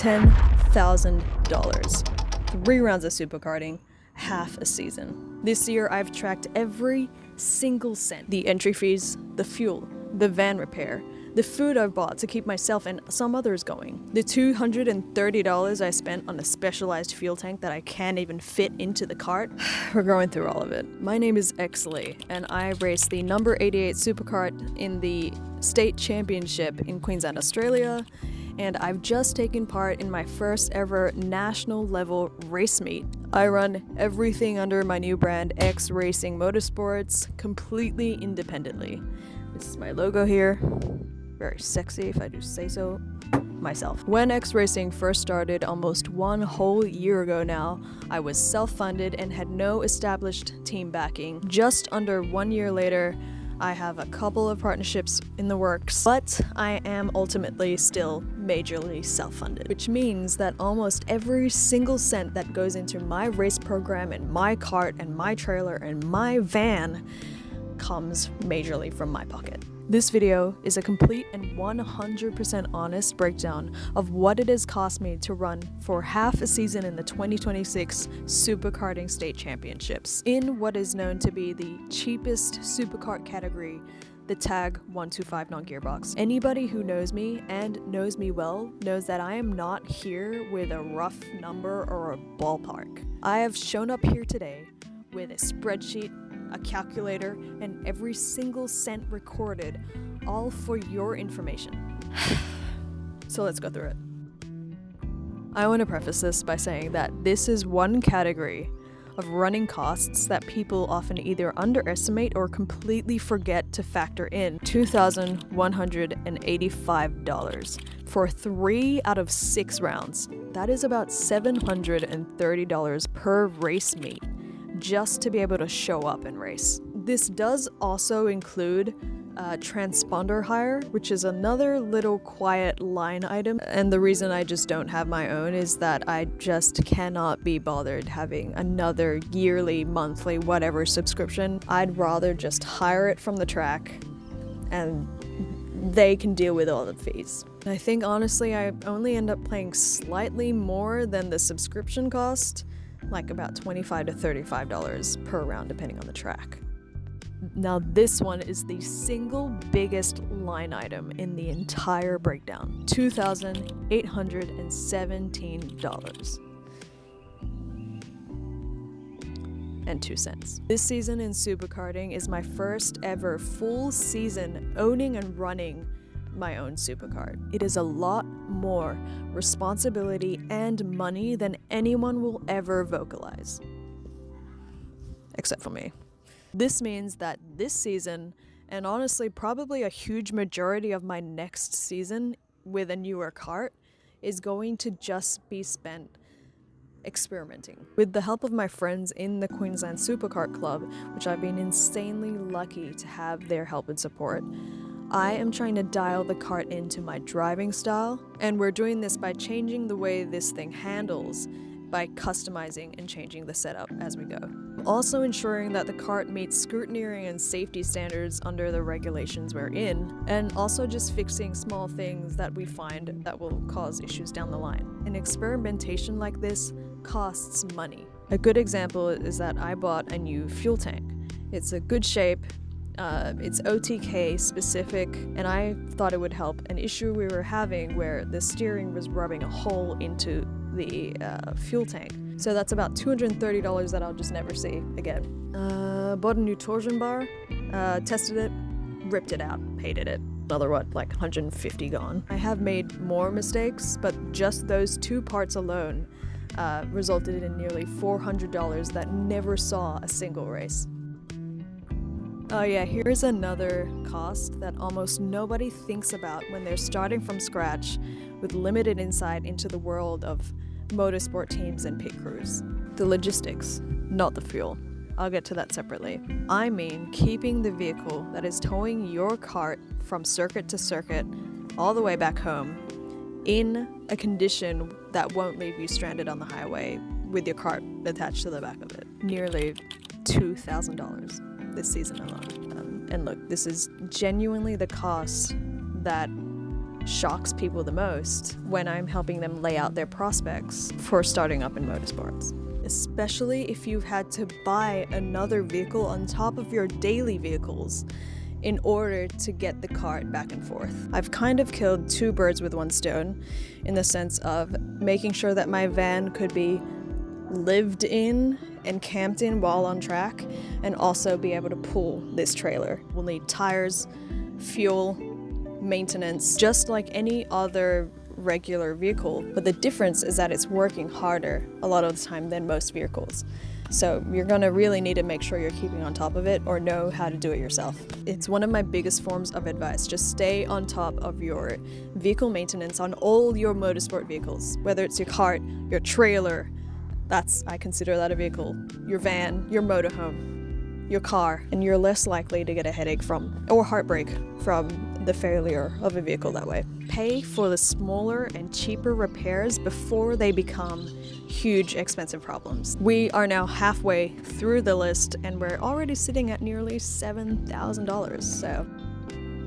$10,000. 3 rounds of superkarting, half a season. This year I've tracked every single cent. The entry fees, the fuel, the van repair, the food I've bought to keep myself and some others going, the $230 I spent on a specialized fuel tank that I can't even fit into the cart. We're going through all of it. My name is Exley, and I race the number 88 Superkart in the state championship in Queensland, Australia, and I've just taken part in my first ever national level race meet. I run everything under my new brand, X Racing Motorsports, completely independently. This is my logo here. Very sexy, if I do say so myself. When X Racing first started almost 1 whole year ago now, I was self-funded and had no established team backing. Just under 1 year later, I have a couple of partnerships in the works, but I am ultimately still majorly self-funded, which means that almost every single cent that goes into my race program and my cart and my trailer and my van comes majorly from my pocket. This video is a complete and 100% honest breakdown of what it has cost me to run for half a season in the 2026 Superkarting State Championships in what is known to be the cheapest superkart category, the Tag 125 non-gearbox. Anybody who knows me and knows me well knows that I am not here with a rough number or a ballpark. I have shown up here today with a spreadsheet, a calculator, and every single cent recorded, all for your information. So let's go through it. I want to preface this by saying that this is one category of running costs that people often either underestimate or completely forget to factor in. $2,185 for 3 out of 6 rounds. That is about $730 per race meet, just to be able to show up and race. This does also include transponder hire, which is another little quiet line item. And the reason I just don't have my own is that I just cannot be bothered having another yearly, monthly, whatever subscription. I'd rather just hire it from the track and they can deal with all the fees. I think honestly I only end up paying slightly more than the subscription cost, like about $25 to $35 per round depending on the track. Now this one is the single biggest line item in the entire breakdown, $2,817.02. This season in superkarting is my first ever full season owning and running my own superkart. It is a lot more responsibility and money than anyone will ever vocalize. Except for me. This means that this season, and honestly probably a huge majority of my next season with a newer cart, is going to just be spent experimenting. With the help of my friends in the Queensland Superkart Club, which I've been insanely lucky to have their help and support, I am trying to dial the cart into my driving style, and we're doing this by changing the way this thing handles, by customizing and changing the setup as we go. Also ensuring that the cart meets scrutineering and safety standards under the regulations we're in, and also just fixing small things that we find that will cause issues down the line. An experimentation like this costs money. A good example is that I bought a new fuel tank. It's a good shape, it's OTK specific, and I thought it would help an issue we were having where the steering was rubbing a hole into the fuel tank. So that's about $230 that I'll just never see again. Bought a new torsion bar, tested it, ripped it out, hated it. Another like 150 gone. I have made more mistakes, but just those 2 parts alone resulted in nearly $400 that never saw a single race. Oh yeah, here's another cost that almost nobody thinks about when they're starting from scratch with limited insight into the world of motorsport teams and pit crews. The logistics, not the fuel. I'll get to that separately. I mean keeping the vehicle that is towing your cart from circuit to circuit all the way back home in a condition that won't leave you stranded on the highway with your cart attached to the back of it. Nearly $2,000 this season alone. And look, this is genuinely the cost that shocks people the most when I'm helping them lay out their prospects for starting up in motorsports. Especially if you've had to buy another vehicle on top of your daily vehicles in order to get the cart back and forth. I've kind of killed two birds with one stone in the sense of making sure that my van could be lived in and camped in while on track, and also be able to pull this trailer. We'll need tires, fuel, maintenance, just like any other regular vehicle, but the difference is that it's working harder a lot of the time than most vehicles. So you're gonna really need to make sure you're keeping on top of it or know how to do it yourself. It's one of my biggest forms of advice. Just stay on top of your vehicle maintenance on all your motorsport vehicles, whether it's your cart, your trailer, I consider that a vehicle, your van, your motorhome, your car, and you're less likely to get a headache from, or heartbreak from, the failure of a vehicle that way. Pay for the smaller and cheaper repairs before they become huge expensive problems. We are now halfway through the list and we're already sitting at nearly $7,000. So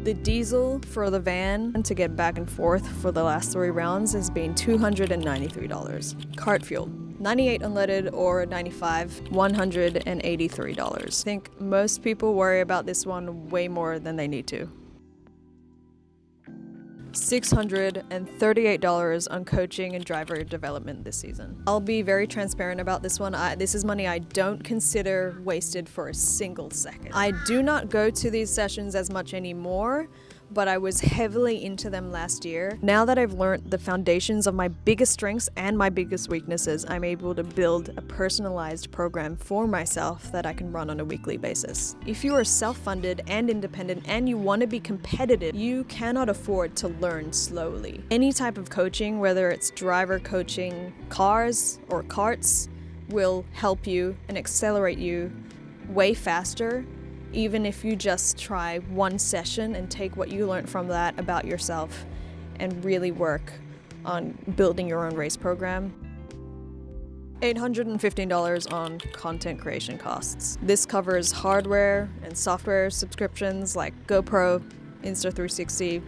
the diesel for the van to get back and forth for the last 3 rounds has been $293. Cart fuel, 98 unleaded or 95, $183. I think most people worry about this one way more than they need to. $638 on coaching and driver development this season. I'll be very transparent about this one. This is money I don't consider wasted for a single second. I do not go to these sessions as much anymore, but I was heavily into them last year. Now that I've learned the foundations of my biggest strengths and my biggest weaknesses, I'm able to build a personalized program for myself that I can run on a weekly basis. If you are self-funded and independent and you want to be competitive, you cannot afford to learn slowly. Any type of coaching, whether it's driver coaching, cars or carts, will help you and accelerate you way faster, even if you just try one session and take what you learned from that about yourself and really work on building your own race program. $815 on content creation costs. This covers hardware and software subscriptions like GoPro, Insta360,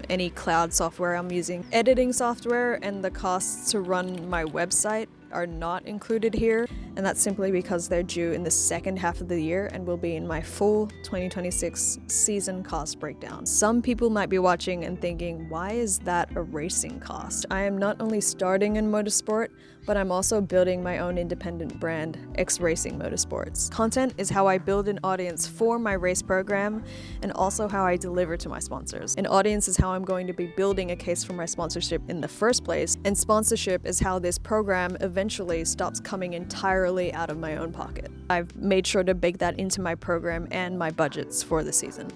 any cloud software I'm using. Editing software and the costs to run my website are not included here, and that's simply because they're due in the second half of the year and will be in my full 2026 season cost breakdown. Some people might be watching and thinking, why is that a racing cost? I am not only starting in motorsport, but I'm also building my own independent brand, X Racing Motorsports. Content is how I build an audience for my race program and also how I deliver to my sponsors. An audience is how I'm going to be building a case for my sponsorship in the first place, and sponsorship is how this program eventually stops coming entirely out of my own pocket. I've made sure to bake that into my program and my budgets for the season.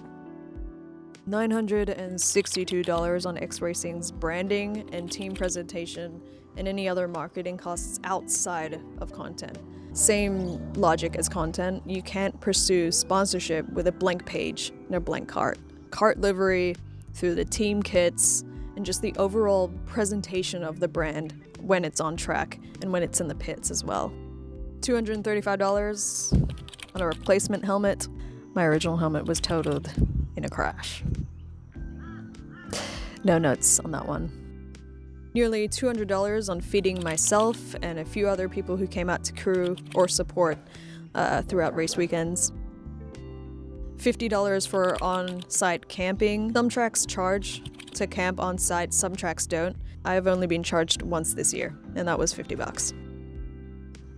$962 on X Racing's branding and team presentation and any other marketing costs outside of content. Same logic as content. You can't pursue sponsorship with a blank page and a blank cart. Cart livery, through the team kits, and just the overall presentation of the brand when it's on track and when it's in the pits as well. $235 on a replacement helmet. My original helmet was totaled in a crash. No notes on that one. Nearly $200 on feeding myself and a few other people who came out to crew or support throughout race weekends. $50 for on-site camping. Some tracks charge to camp on-site, some tracks don't. I've only been charged once this year, and that was $50.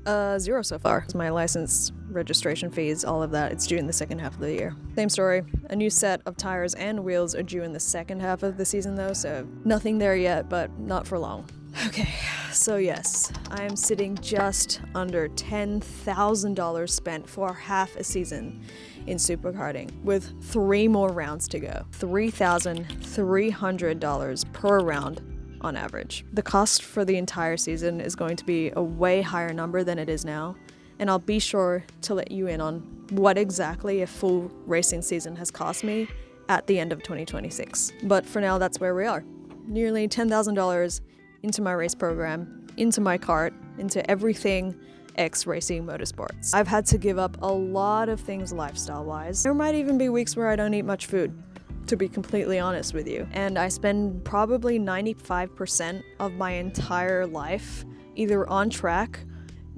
$0 so far. My license, registration fees, all of that, it's due in the second half of the year. Same story. A new set of tires and wheels are due in the second half of the season though, so nothing there yet, but not for long. Okay, so yes, I am sitting just under $10,000 spent for half a season in superkarting, with 3 more rounds to go. $3,300 per round on average. The cost for the entire season is going to be a way higher number than it is now, and I'll be sure to let you in on what exactly a full racing season has cost me at the end of 2026. But for now, that's where we are. Nearly $10,000 into my race program, into my cart, into everything X Racing Motorsports. I've had to give up a lot of things lifestyle-wise. There might even be weeks where I don't eat much food. to be completely honest with you. And I spend probably 95% of my entire life either on track,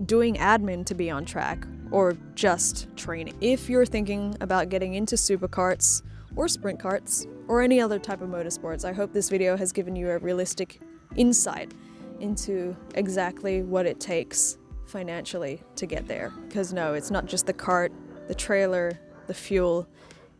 doing admin to be on track, or just training. If you're thinking about getting into superkarts or sprint karts or any other type of motorsports, I hope this video has given you a realistic insight into exactly what it takes financially to get there. Because no, it's not just the cart, the trailer, the fuel,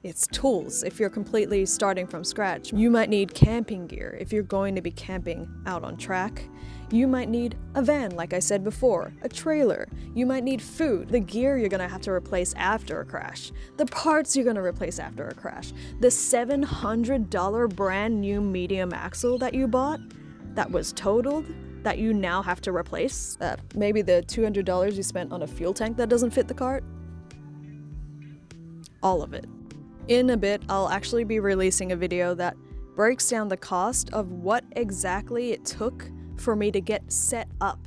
it's tools. If you're completely starting from scratch, you might need camping gear if you're going to be camping out on track. You might need a van, like I said before, a trailer. You might need food, the gear you're gonna have to replace after a crash, the parts you're gonna replace after a crash, the $700 brand new medium axle that you bought that was totaled, that you now have to replace, maybe the $200 you spent on a fuel tank that doesn't fit the cart. All of it. In a bit, I'll actually be releasing a video that breaks down the cost of what exactly it took for me to get set up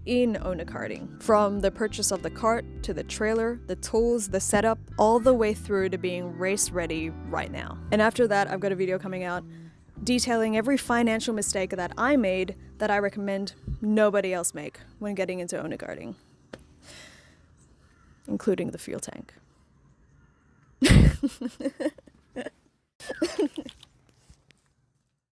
in owner karting. From the purchase of the cart, to the trailer, the tools, the setup, all the way through to being race ready right now. And after that, I've got a video coming out detailing every financial mistake that I made that I recommend nobody else make when getting into owner karting, including the fuel tank.